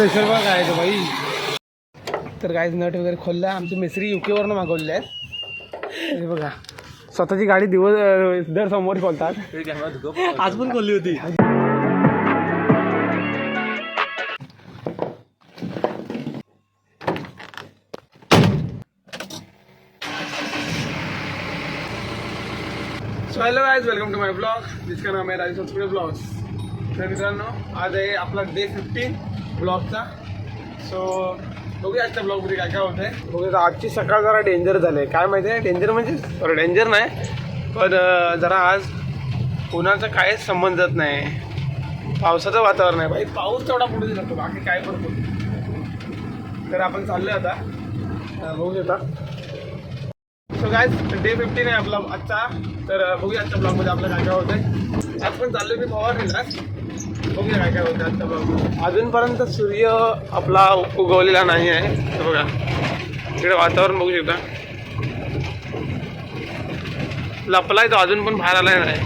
Pressure बघ काय तो भाई. तर काय नट वगैरे खोलला. आमची मिस्त्री युकेवरनं मागवलेले आहेत. हे बघा स्वतःची गाडी दिवस दर समोर खोलतात. आज पण खोलली होती. So hello guys, welcome to my blog जिसका नाम है राजस्थान ब्लॉग्स. तर मित्रांनो, आज आहे आपला डे 15 ब्लॉगचा. सो बघूया आजच्या ब्लॉगमध्ये काय काय होतं आहे. बघूया आजची सकाळ जरा डेंजर झालं आहे. काय माहिती आहे, डेंजर म्हणजे डेंजर नाही, पण जरा आज उन्हाचा काहीच संबंधच नाही. पावसाचं वातावरण आहे भाई. पाऊस तेवढा पुढे जातो, बाकी काय पडतो. तर आपण चाललो आता, बघू शकता. सो गाइस, डे 15 आहे आपला आजचा. तर बघूया आजच्या ब्लॉगमध्ये आपलं काय काय होतं आहे. आज पण चाललो मी फवारणीला. बघूया काय काय होतं आजच्या ब्लॉग. अजूनपर्यंत सूर्य आपला उगवलेला नाही आहे. तर बघा इकडे वातावरण बघू शकता. लपलाय तो, अजून पण बाहेर आलाय नाही.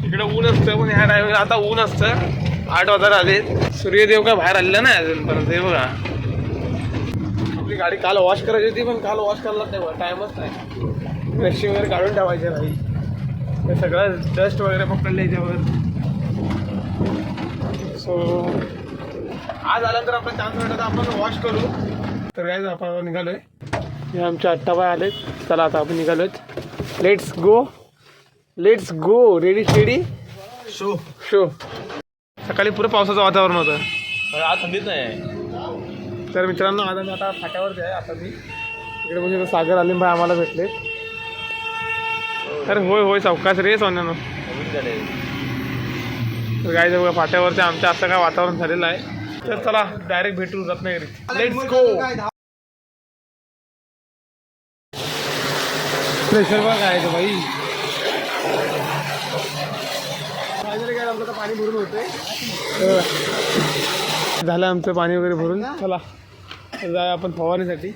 इकडे ऊन असतं, पण ह्या टायमिंगला आता ऊन असतं. 8 वाजायला आले, सूर्यदेव काय बाहेर आलेला नाही अजूनपर्यंत. हे बघा, आपली गाडी काल वॉश करायची होती, पण काल वॉश करायला तेव्हा टाईमच नाही. रशी वगैरे काढून ठेवायचे नाही. हे सगळं डस्ट वगैरे पकडले याच्यावर. सो आज आल्यानंतर आपला चान्स भेटला तर आपण वॉश करू. तर काय आपण निघालो आहे. हे आमचे अट्टाबाई आलेत. चला आता आपण निघालोत. Let's go, let's go. Ready शेडी शो शो. सकाळी पुरं पावसाचं वातावरण होतं, आज थंडीच नाही. तर मित्रांनो, आज आम्ही आता फाट्यावरती आहे. आता मी इकडे म्हणजे सागर अलिमभाई आम्हाला भेटले. तर होय होय सावकाश रे सोन्यानं. तर काय बघा फाट्यावरती आमच्या असं काय वातावरण झालेलं आहे. तर चला डायरेक्ट भेटू रत्नागिरी. Let's go. प्रेशर बघ काय तो भाई. काय आमचं पाणी भरून होतंय. झालं आमचं पाणी वगैरे भरून. चला जाय आपण फवारणीसाठी.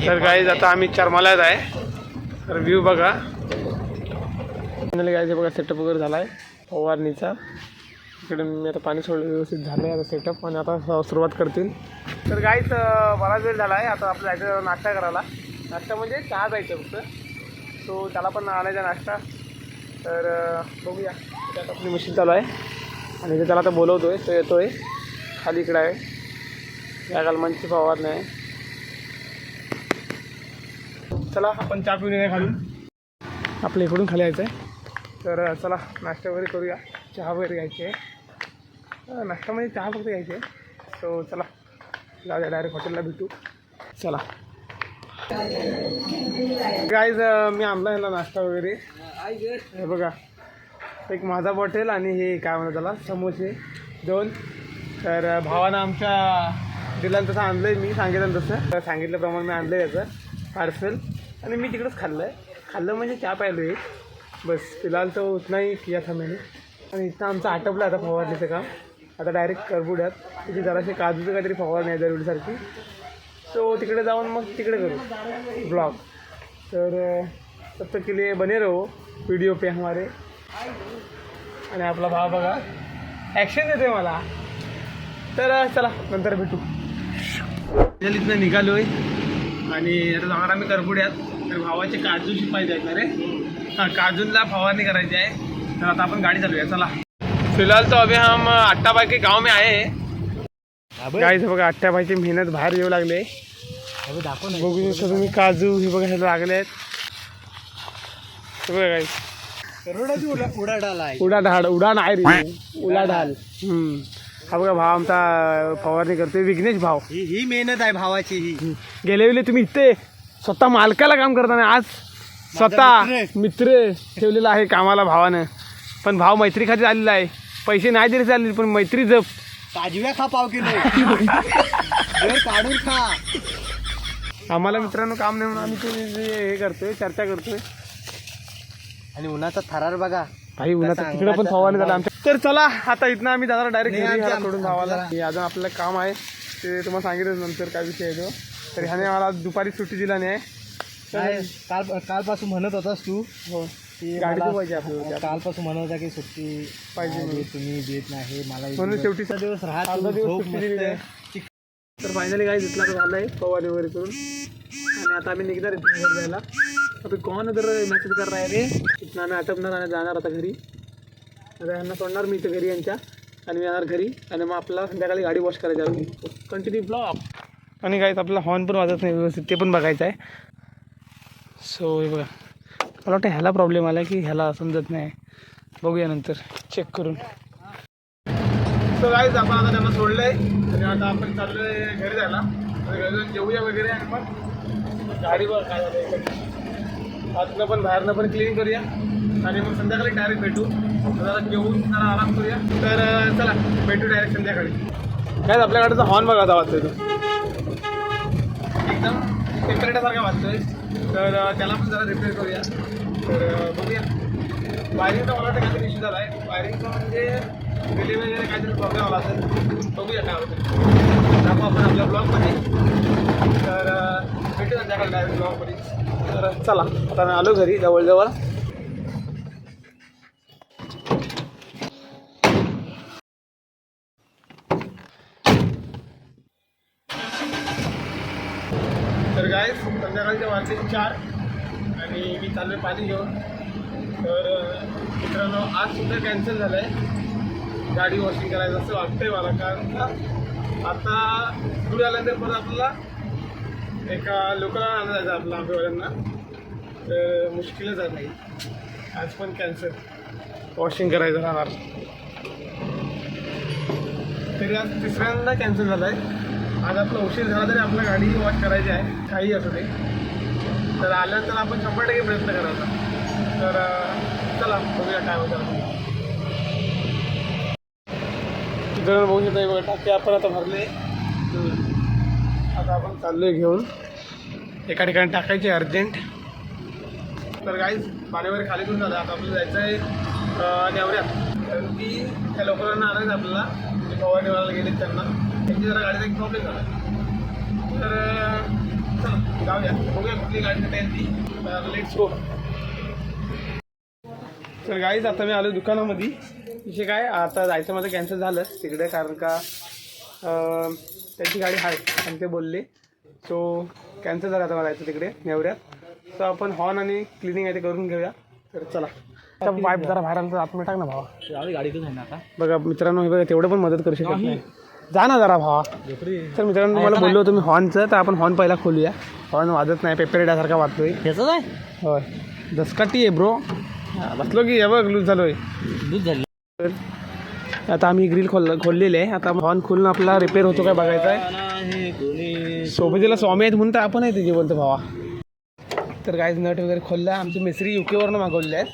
तर गाईज आता आम्ही चरमाल्यात आहे. तर व्ह्यू बघा. गायचं बघा सेटअप वगैरे झाला आहे फवारणीचा. इकडे मी आता पाणी सोडलं, व्यवस्थित झालं आहे आता सेटअप. आणि आता सुरुवात करतील. तर गाईच बराच वेळ झाला आहे. आता आपलं जायचं नाश्ता करायला. नाश्ता म्हणजे चहा जायचं फक्त. सो त्याला पण आणायचा नाश्ता. तर बघूया. त्यात आपली मशीन चालू आहे आणि ते त्याला आता बोलवतो आहे. तो येतो आहे खाली. इकडं आहे या गालमांची फवारणी आहे. चला आपण चहा पिऊन येऊया खालून. आपल्या इकडून खाली यायचं आहे. तर चला नाश्ता वगैरे करूया. चहा वगैरे घ्यायची आहे. नाश्ता म्हणजे चहा फक्त घ्यायची आहे. सो चला जाऊया, डायरेक्ट हॉटेलला भेटू. चला गाईज, मी आणला ह्याला नाश्ता वगैरे. हे बघा, एक माझा बॉटेल आणि हे काय म्हणतात त्याला समोसे 2. तर भावानं आमच्या दिल्यानं तसं आणलं आहे. मी सांगितलं तसं, तर सांगितल्याप्रमाणे मी आणलं याचं पार्सल. आणि मी तिकडंच खाल्लं म्हणजे चहा प्यायलो आहे बस. फिलहाल तो उतनाही किया था मैंने. आणि इथं आमचं आटपलं आता फवारणीचं काम. आता डायरेक्ट करबुड्यात तिथे जराशी काजूचं काहीतरी फवारणी आहे दरवेळीसारखी. सो तिकडे जाऊन मग तिकडे करू ब्लॉग. तर तब तक के लिए बने रहो व्हिडिओ पे हमारे. आणि आपला भाव बघा ॲक्शन देते मला. तर चला नंतर भेटू. इथनं निघालो आहे आणि आता जाणार आम्ही करबुड्यात. तर भावाचे काजूची पाहिजे आहेत ना रे. हां, काजूला फवारणी करायची आहे. तर आता आपण गाडी चालूया. चला. फिलहाल तो अभी हम अट्टाबाई के गाव में आए हैं. गाईच बघा, अट्टाबाईची मेहनत बाहेर येऊ लागले. बघू शकता तुम्ही काजू हे बघा हे लागले आहेत. बघा गाईच, उडा नाही रे, उलाढाल. हा बघा भाव आमचा फवारणी करतोय. विघ्नेश भाव. ही मेहनत आहे भावाची. ही गेल्या वेळी तुम्ही इथे स्वतः मालकाला काम करताना आज स्वतः मित्र ठेवलेला आहे कामाला भावानं. पण भाव मैत्री खाती आलेला आहे. पैसे नाही दिले चालले, पण मैत्री जप. काजव्या खा पाव किलो काढून खा. आम्हाला मित्रांनो काम नाही म्हणून आम्ही ते हे करतोय, चर्चा करतोय. आणि उन्हाचा थरार बघा भाई. उन्हाचा तिकडे पण फवारणी झाला आमच्या. तर चला आता इथनं आम्ही जाणार डायरेक्ट सोडून भावाला. अजून आपल्याला काम आहे ते तुम्हाला सांगितलं नंतर काय विषय आहे तो. तर ह्याने मला दुपारी सुट्टी दिला नाही. कालपासून म्हणत होतास तू. हो, गाडी पाहिजे आपल्याला कालपासून म्हणत होता की सुट्टी पाहिजे पाहिजे, तुम्ही देत नाही मला. म्हणून शेवटी दिवस राहत अर्धा दिवस झोप सुट्टी दिली आहे. मस्त. तर फायनली काय दिसला तर झालं आहे फवारी वगैरे करून आणि आता आम्ही निघणार आहे घर जायला. अभी कौन अगर मैसेज कर रहा है रे इतना मी आटपणार आणि जाणार आता घरी. आता यांना सोडणार मी इथं घरी यांच्या आणि मी येणार घरी आणि मग आपल्याला संध्याकाळी गाडी वॉश करायची आहे. कंटिन्यू ब्लॉग आणि काहीच आपला हॉर्न पण वाजत नाही व्यवस्थित ते पण बघायचं आहे. सो हे बघा मला वाटतं ह्याला प्रॉब्लेम आला की ह्याला समजत नाही. बघूया नंतर चेक करून. सो गाईज आपण आता त्यांना सोडलं आहे आणि आता आपण चाललो आहे घरी जायला. घरी जाऊन जेवूया वगैरे आणि मग गाडीवर काय झालं आतनं पण बाहेरनं पण क्लीन करूया आणि मग संध्याकाळी डायरेक्ट भेटू. जरा जेवून जरा आराम करूया. तर चला भेटू डायरेक्ट संध्याकाळी. काय आपल्या गाडीचा हॉर्न बघा आता वाजतोय तो एकदम टेम्परेटासारखा वाजतोय. तर त्याला पण जरा रिपेअर करूया. तर बघूया वायरिंगचा मला वाटतं काहीतरी इश्यू झाला आहे. वायरिंगचा म्हणजे रिले वगैरे काहीतरी प्रॉब्लेम आला असेल. बघूया काय होतं दाखवू आपण आपल्या ब्लॉगमध्ये. तर भेटू संध्याकाळी डायरेक्ट ब्लॉगमध्ये. तर चला आता मी आलो घरी जवळजवळ. तर गाईज संध्याकाळच्या वाजले 4 आणि मी चालू आहे पाणी घेऊन. तर मित्रांनो आज सुद्धा कॅन्सल झालं आहे गाडी वॉशिंग करायचं असं वाटतंय मला. कारण का आता पुढे आल्यानंतर परत आपल्याला एका लोकांना आणलं जायचं आपल्या आंबेवाल्यांना. तर मुश्किलच आहे नाही. आज पण कॅन्सल वॉशिंग करायचं राहणार. तरी आज तिसऱ्यांदा कॅन्सल झालं आहे. आज आपला उशीर झाला तरी आपल्या गाडी वॉश करायची आहे काही असू दे. तर आल्यानंतर आपण 100% प्रयत्न करायचा. तर चला बघूया काय होतं. तिथं बघू शकता बघा टाके आपण आता भरले. आता आपण चाललो आहे घेऊन एका ठिकाणी टाकायचे अर्जंट. तर गाईज पाणी वगैरे खाली करून झालं. आता आपल्याला जायचं आहे नेवऱ्यात. कारण की त्या लोकांना आणायचं आपल्याला जे फवारणी मारायला गेले त्यांना त्यांची जरा गाडीचा एक प्रॉब्लेम झाला. तर चला जाऊया बघूया कुठली गाडी आहे ती. Let's go. तर गाईज आता मी आलो दुकानामध्ये. विषय काय आता जायचं माझं कॅन्सल झालं तिकडे कारण का त्यांची गाडी आहे आणि ते बोलले. सो कॅन्सल झालं आता मला जायचं तिकडे नेवऱ्यात. तर आपण हॉर्न आणि क्लिनिंग आहे ते करून घेऊया. तर चला पाईप जरा बाहेर आलं तर आतमध्ये टाक ना भावा. गाडीतच आहे ना आता. बघा मित्रांनो हे बघा तेवढं पण मदत करू शकत नाही. जा ना जरा भावा. तर मित्रांनो तुम्हाला बोललो होतो मी हॉर्नचं. तर आपण हॉर्न पहिला खोलूया. हॉर्न वाजत नाही पेपरेटासारखा वाजतोय. ह्याचंच आहे होय दसकाटी आहे ब्रो. बसलो की हे बघ लूज झालो आहे. दूध झाली. आता आम्ही ग्रिल खोललेले आहे. आता हॉर्न खोलून आपला रिपेअर होतो काय बघायचं आहे. सोबतीला स्वामी आहेत म्हणून तर आपण आहे ते जिवंत भावा. तर काहीच नट वगैरे खोलला. आमची मिस्त्री UK वरनं मागवलेले आहेत.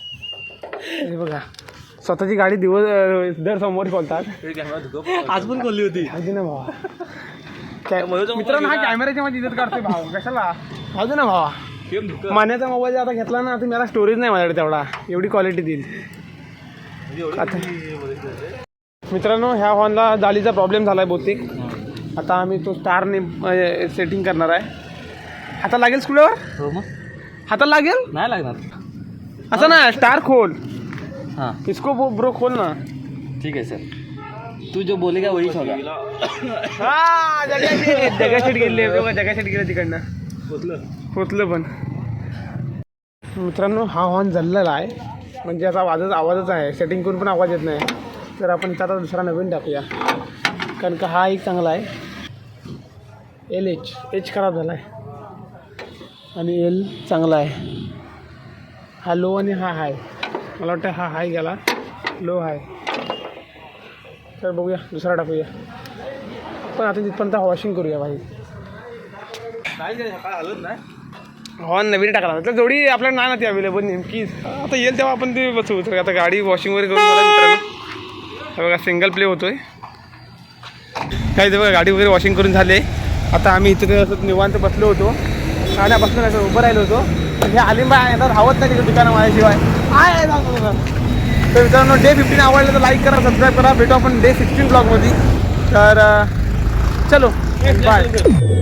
हे बघा स्वतःची गाडी दर समोर खोलतात. आज पण खोलली होती अजून ना भावा. मित्रांनो हा कॅमेऱ्याच्या मध्ये इज्जत काढतोय भाव कशाला. अजून ना भावा मान्याचा मोबाईल आता घेतला ना तुम्ही मला स्टोरेज नाही माझ्याकडे तेवढा एवढी क्वालिटी देईल. आता मित्रांनो ह्या हॉर्नला जालीचा प्रॉब्लेम झाला आहे बहुतेक. आता आम्ही तो स्टारने सेटिंग करणार आहे. हाताला लागेल स्क्रूवर. हो मग हाताला लागेल नाही लागणार. असं ना स्टार खोल. हां इसको ब्रो खोल ना. ठीक आहे सर. तू जो बोलेगा वही होगा. हा जगाशीट गेले जगाशीट गेले तिकडनं पोचलं पण. मित्रांनो हा हॉर्न जळलेला आहे म्हणजे आता आवाजच आहे. सेटिंग करून पण आवाज येत नाही. तर आपण इथं आता दुसरा नवीन टाकूया कारण का हा एक चांगला आहे. एच खराब झाला आहे आणि एल चांगला आहे. हा लो आणि हा हाय. मला वाटतं हा हाय गेला लो हाय. तर बघूया दुसरा टाकूया. पण आता तिथपर्यंत वॉशिंग करूया भाई. हॉर्न नवीन टाकला तर जोडी आपल्याला नाही ना ती अवेलेबल नेमकीच. आता येईल तेव्हा आपण ते बसवू. तर आता गाडी वॉशिंग वगैरे करून मला मित्रांनो बघा सिंगल प्ले होतोय काही. बघा गाडी वगैरे वॉशिंग करून झाले. आता आम्ही इथे असं निवांत बसलो होतो. गाड्यापासून असं उभं राहिलो होतो. हे अलिमबाई आता धावत नाही तिकडे दुकानं माझ्याशिवाय आहे. तर मित्रांनो डे 15 आवडलं तर लाईक करा सबस्क्राईब करा. भेटू आपण डे 16 ब्लॉगमध्ये. तर चलो बाय.